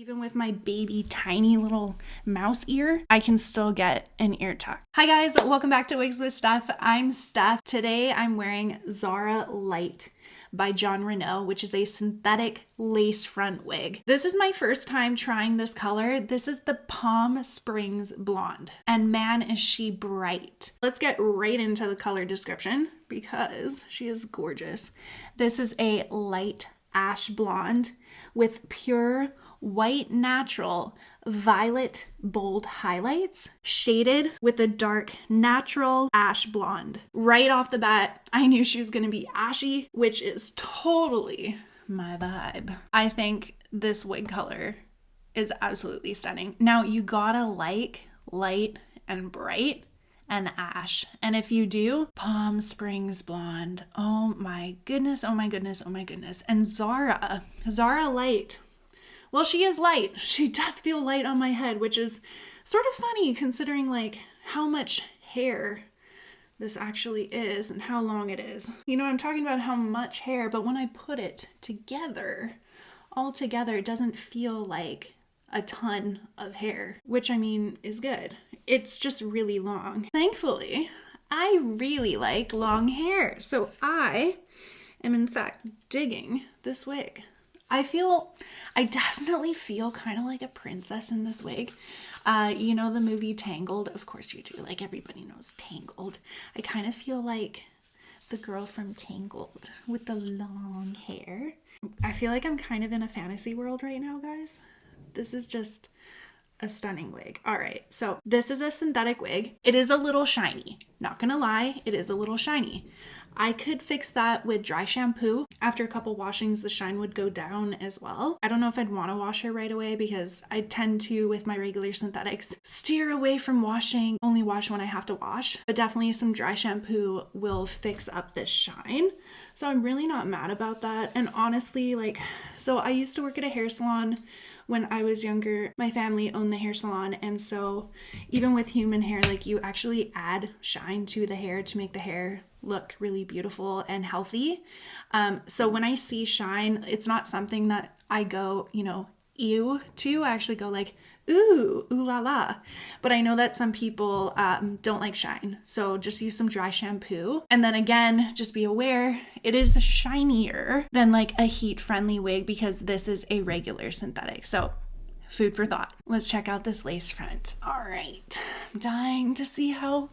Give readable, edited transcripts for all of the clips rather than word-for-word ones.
Even with my baby tiny little mouse ear, I can still get an ear tuck. Hi guys, welcome back to Wigs with Steph. I'm Steph. Today I'm wearing Zara Lite by Jon Renau, which is a synthetic lace front wig. This is my first time trying this color. This is the Palm Springs Blonde, and man is she bright. Let's get right into the color description because she is gorgeous. This is a light ash blonde with pure white natural violet bold highlights shaded with a dark natural ash blonde. Right off the bat, I knew she was going to be ashy, which is totally my vibe. I think this wig color is absolutely stunning. Now you gotta like light and bright and ash. And if you do, Palm Springs Blonde. Oh my goodness, oh my goodness, oh my goodness. And Zara Lite. Well, she is light. She does feel light on my head, which is sort of funny considering like how much hair this actually is and how long it is. You know, I'm talking about how much hair, but when I put it together, all together, it doesn't feel like a ton of hair, which I mean is good. It's just really long. Thankfully, I really like long hair, so I am in fact digging this wig. I definitely feel kind of like a princess in this wig. You know the movie Tangled? Of course you do. Like everybody knows Tangled. I kind of feel like the girl from Tangled with the long hair. I feel like I'm kind of in a fantasy world right now, guys. This is just a stunning wig. All right, so this is a synthetic wig. It is a little shiny. Not gonna lie, it is a little shiny. I could fix that with dry shampoo. After a couple washings, the shine would go down as well. I don't know if I'd want to wash her right away because I tend to, with my regular synthetics, steer away from washing, only wash when I have to wash. But definitely some dry shampoo will fix up this shine. So I'm really not mad about that. And honestly, like, so I used to work at a hair salon when I was younger. My family owned the hair salon, and so even with human hair, like you actually add shine to the hair to make the hair look really beautiful and healthy. So when I see shine, it's not something that I go, you know, ew to. I actually go like, ooh la la. But I know that some people don't like shine, so just use some dry shampoo. And then again, just be aware, it is shinier than like a heat-friendly wig because this is a regular synthetic. So food for thought. Let's check out this lace front. All right, I'm dying to see how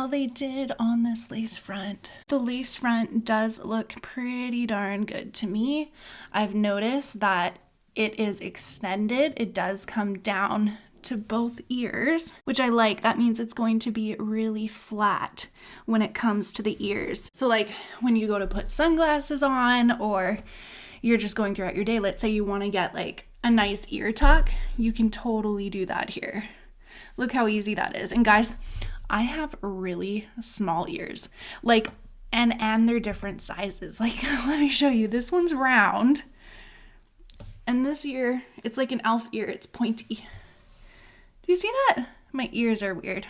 they did on this lace front. The lace front does look pretty darn good to me. I've noticed that it is extended. It does come down to both ears, which I like. That means it's going to be really flat when it comes to the ears. So like when you go to put sunglasses on or you're just going throughout your day, let's say you want to get like a nice ear tuck, you can totally do that here. Look how easy that is. And guys, I have really small ears, like, and they're different sizes. Like, let me show you. This one's round. And this ear, it's like an elf ear. It's pointy. Do you see that? My ears are weird.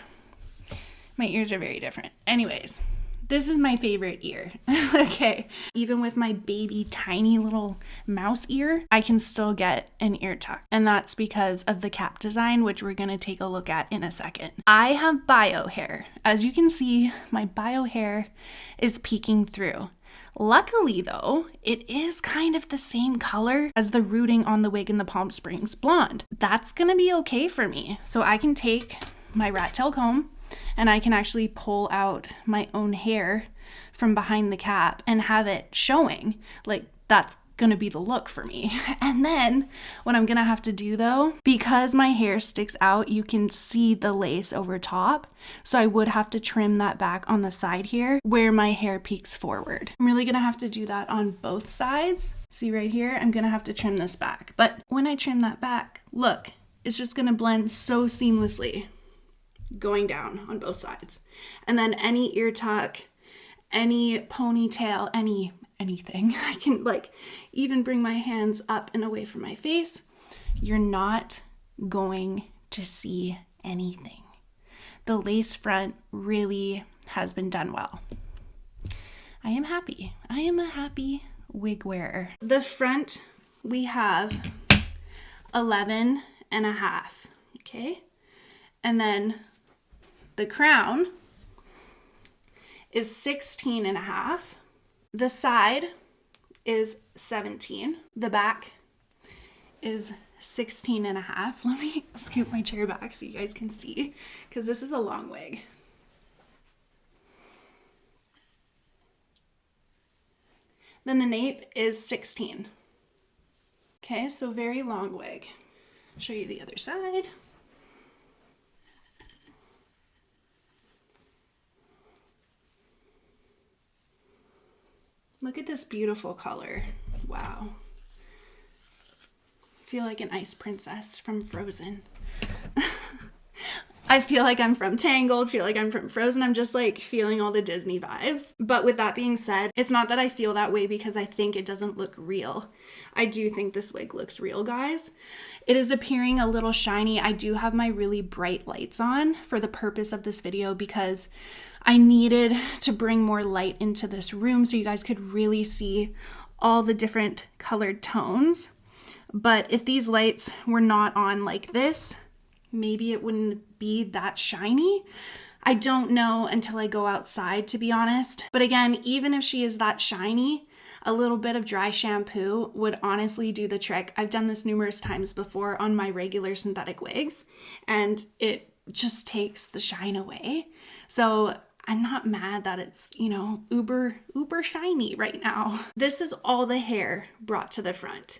My ears are very different. Anyways, this is my favorite ear. Okay. Even with my baby tiny little mouse ear, I can still get an ear tuck. And that's because of the cap design, which we're going to take a look at in a second. I have bio hair. As you can see, my bio hair is peeking through. Luckily though, it is kind of the same color as the rooting on the wig in the Palm Springs Blonde. That's gonna be okay for me. So I can take my rat tail comb and I can actually pull out my own hair from behind the cap and have it showing. Like that's gonna be the look for me. And then what I'm gonna have to do though, because my hair sticks out, you can see the lace over top. So I would have to trim that back on the side here where my hair peeks forward. I'm really gonna have to do that on both sides. See right here, I'm gonna have to trim this back. But when I trim that back, look, it's just gonna blend so seamlessly going down on both sides. And then any ear tuck, any ponytail, anything. I can like even bring my hands up and away from my face. You're not going to see anything. The lace front really has been done well. I am happy. I am a happy wig wearer. The front, we have 11.5. Okay. And then the crown is 16.5. The side is 17. The back is 16.5. Let me scoot my chair back so you guys can see, because this is a long wig. Then the nape is 16. Okay, so very long wig. Show you the other side. Look at this beautiful color. Wow. I feel like an ice princess from Frozen. I feel like I'm from Tangled, feel like I'm from Frozen. I'm just like feeling all the Disney vibes. But with that being said, it's not that I feel that way because I think it doesn't look real. I do think this wig looks real, guys. It is appearing a little shiny. I do have my really bright lights on for the purpose of this video because I needed to bring more light into this room so you guys could really see all the different colored tones. But if these lights were not on like this, maybe it wouldn't be that shiny. I don't know until I go outside, to be honest. But again, even if she is that shiny, a little bit of dry shampoo would honestly do the trick. I've done this numerous times before on my regular synthetic wigs, and it just takes the shine away. So I'm not mad that it's, you know, uber shiny right now. This is all the hair brought to the front.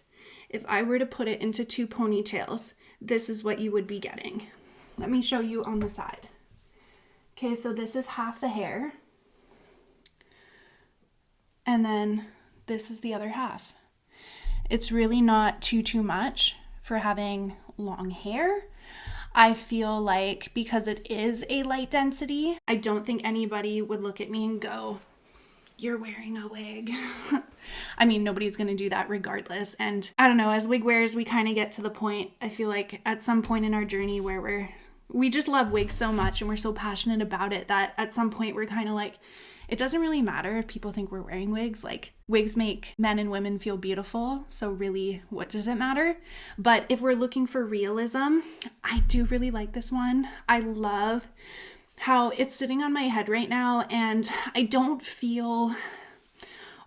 If I were to put it into 2 ponytails, this is what you would be getting. Let me show you on the side. Okay, so this is half the hair. And then this is the other half. It's really not too much for having long hair. I feel like because it is a light density, I don't think anybody would look at me and go, "You're wearing a wig." I mean, nobody's going to do that regardless. And I don't know, as wig wearers, we kind of get to the point, I feel like at some point in our journey where we just love wigs so much and we're so passionate about it that at some point we're kind of like, it doesn't really matter if people think we're wearing wigs. Like, wigs make men and women feel beautiful. So really, what does it matter? But if we're looking for realism, I do really like this one. I love how it's sitting on my head right now and I don't feel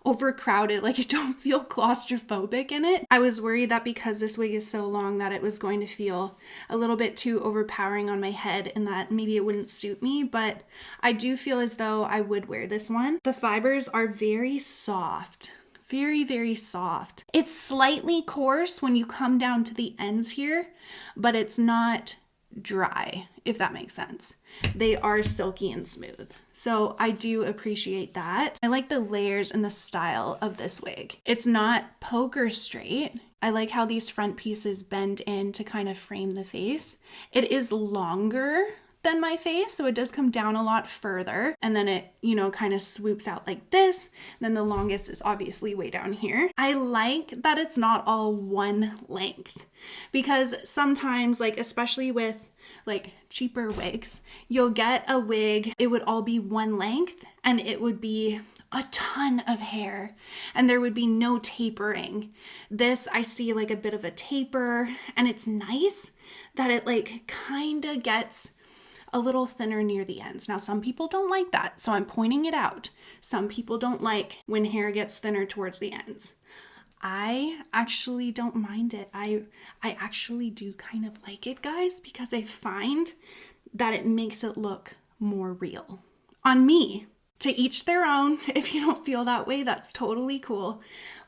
overcrowded, like I don't feel claustrophobic in it. I was worried that because this wig is so long that it was going to feel a little bit too overpowering on my head and that maybe it wouldn't suit me, but I do feel as though I would wear this one. The fibers are very soft. Very soft. It's slightly coarse when you come down to the ends here, but it's not dry, if that makes sense. They are silky and smooth. So I do appreciate that. I like the layers and the style of this wig. It's not poker straight. I like how these front pieces bend in to kind of frame the face. It is longer than my face, so it does come down a lot further, and then it, you know, kind of swoops out like this. Then the longest is obviously way down here. I like that it's not all one length, because sometimes, like especially with like cheaper wigs, you'll get a wig, it would all be one length and it would be a ton of hair and there would be no tapering. This, I see like a bit of a taper, and it's nice that it like kind of gets a little thinner near the ends. Now, some people don't like that, so I'm pointing it out. Some people don't like when hair gets thinner towards the ends. I actually don't mind it. I actually do kind of like it, guys, because I find that it makes it look more real. On me, to each their own. If you don't feel that way, that's totally cool.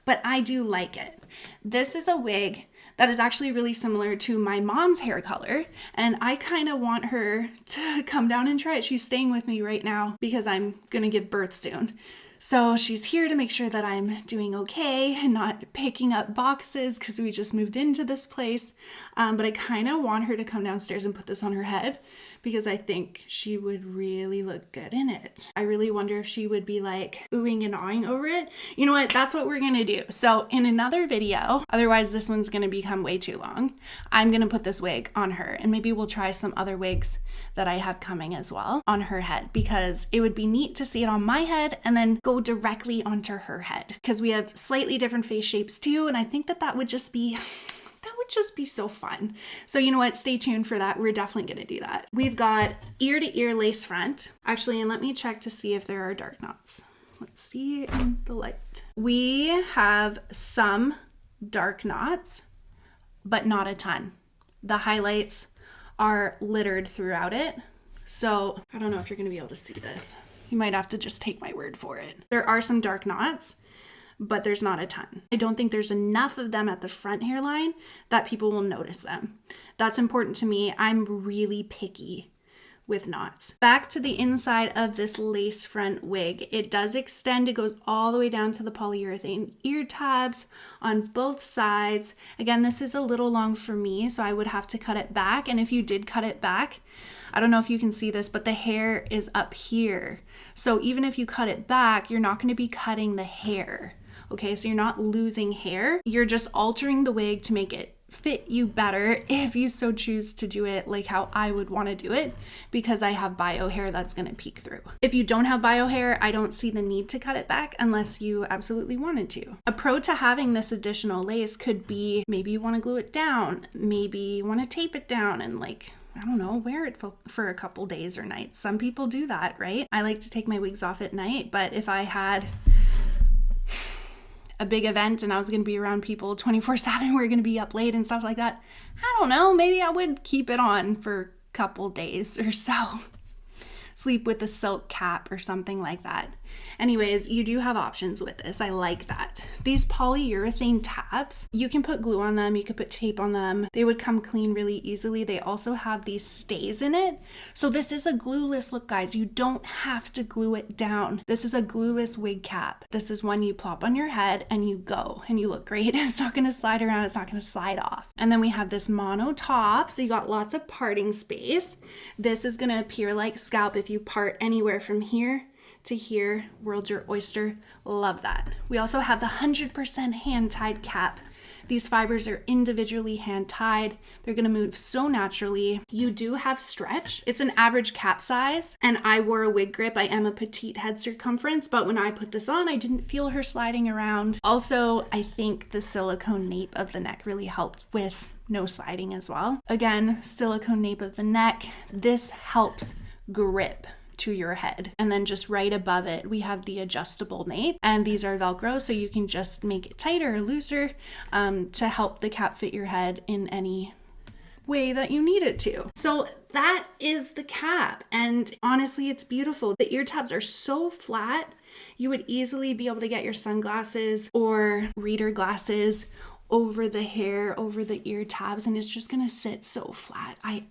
But I do like it. This is a wig that is actually really similar to my mom's hair color, and I kind of want her to come down and try it. She's staying with me right now because I'm gonna give birth soon. So she's here to make sure that I'm doing okay and not picking up boxes because we just moved into this place. But I kind of want her to come downstairs and put this on her head because I think she would really look good in it. I really wonder if she would be like oohing and awing over it. You know what? That's what we're going to do. So in another video, otherwise this one's going to become way too long, I'm going to put this wig on her, and maybe we'll try some other wigs that I have coming as well on her head, because it would be neat to see it on my head and then go directly onto her head, because we have slightly different face shapes too, and I think that that would just be That would just be so fun. So you know what? Stay tuned for that. We're definitely going to do that. We've got ear to ear lace front. Actually, and let me check to see if there are dark knots. Let's see in the light. We have some dark knots, but not a ton. The highlights are littered throughout it. So I don't know if you're going to be able to see this. You might have to just take my word for it. There are some dark knots, but there's not a ton. I don't think there's enough of them at the front hairline that people will notice them. That's important to me. I'm really picky with knots. Back to the inside of this lace front wig. It does extend. It goes all the way down to the polyurethane ear tabs on both sides. Again, this is a little long for me, so I would have to cut it back. And if you did cut it back, I don't know if you can see this, but the hair is up here. So even if you cut it back, you're not going to be cutting the hair. Okay, so you're not losing hair. You're just altering the wig to make it fit you better if you so choose to do it like how I would want to do it, because I have bio hair that's going to peek through. If you don't have bio hair, I don't see the need to cut it back unless you absolutely wanted to. A pro to having this additional lace could be maybe you want to glue it down, maybe you want to tape it down and like, I don't know, wear it for a couple days or nights. Some people do that, right? I like to take my wigs off at night, but if I had a big event and I was going to be around people 24/7, we're going to be up late and stuff like that, I don't know, maybe I would keep it on for a couple days or so. Sleep with a silk cap or something like that. Anyways, you do have options with this. I like that. These polyurethane tabs, you can put glue on them, you could put tape on them. They would come clean really easily. They also have these stays in it. So this is a glueless look, guys. You don't have to glue it down. This is a glueless wig cap. This is one you plop on your head and you go and you look great. It's not going to slide around. It's not going to slide off. And then we have this mono top. So you got lots of parting space. This is going to appear like scalp if you part anywhere from here to here. World's your oyster. Love that. We also have the 100% hand-tied cap. These fibers are individually hand-tied. They're going to move so naturally. You do have stretch. It's an average cap size, and I wore a wig grip. I am a petite head circumference, but when I put this on, I didn't feel her sliding around. Also, I think the silicone nape of the neck really helped with no sliding as well. Again, silicone nape of the neck. This helps grip to your head. And then just right above it, we have the adjustable nape, and these are Velcro, so you can just make it tighter or looser to help the cap fit your head in any way that you need it to. So that is the cap, and honestly, it's beautiful. The ear tabs are so flat, you would easily be able to get your sunglasses or reader glasses over the hair, over the ear tabs, and it's just gonna sit so flat. I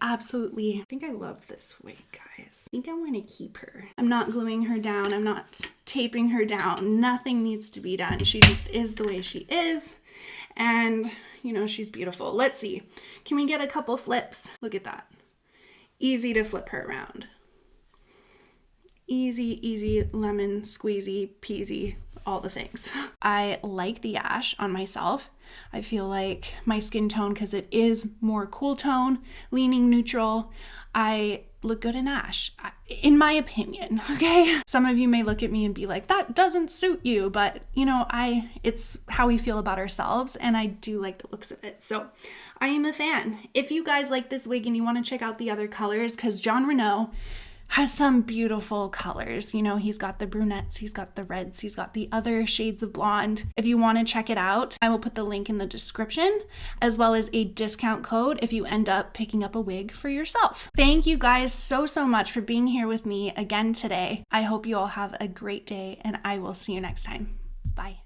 think I love this wig, guys. I think I want to keep her. I'm not gluing her down. I'm not taping her down. Nothing needs to be done. She just is the way she is, and you know, she's beautiful. Let's see. Can we get a couple flips? Look at that. Easy to flip her around. Easy, easy, lemon, squeezy, peasy, all the things. I like the ash on myself. I feel like my skin tone, because it is more cool tone, leaning neutral, I look good in ash, in my opinion, okay? Some of you may look at me and be like, that doesn't suit you, but you know, it's how we feel about ourselves, and I do like the looks of it. So I am a fan. If you guys like this wig and you want to check out the other colors, because Jon Renau has some beautiful colors. You know, he's got the brunettes, he's got the reds, he's got the other shades of blonde. If you want to check it out, I will put the link in the description, as well as a discount code if you end up picking up a wig for yourself. Thank you guys so much for being here with me again today. I hope you all have a great day, and I will see you next time. Bye.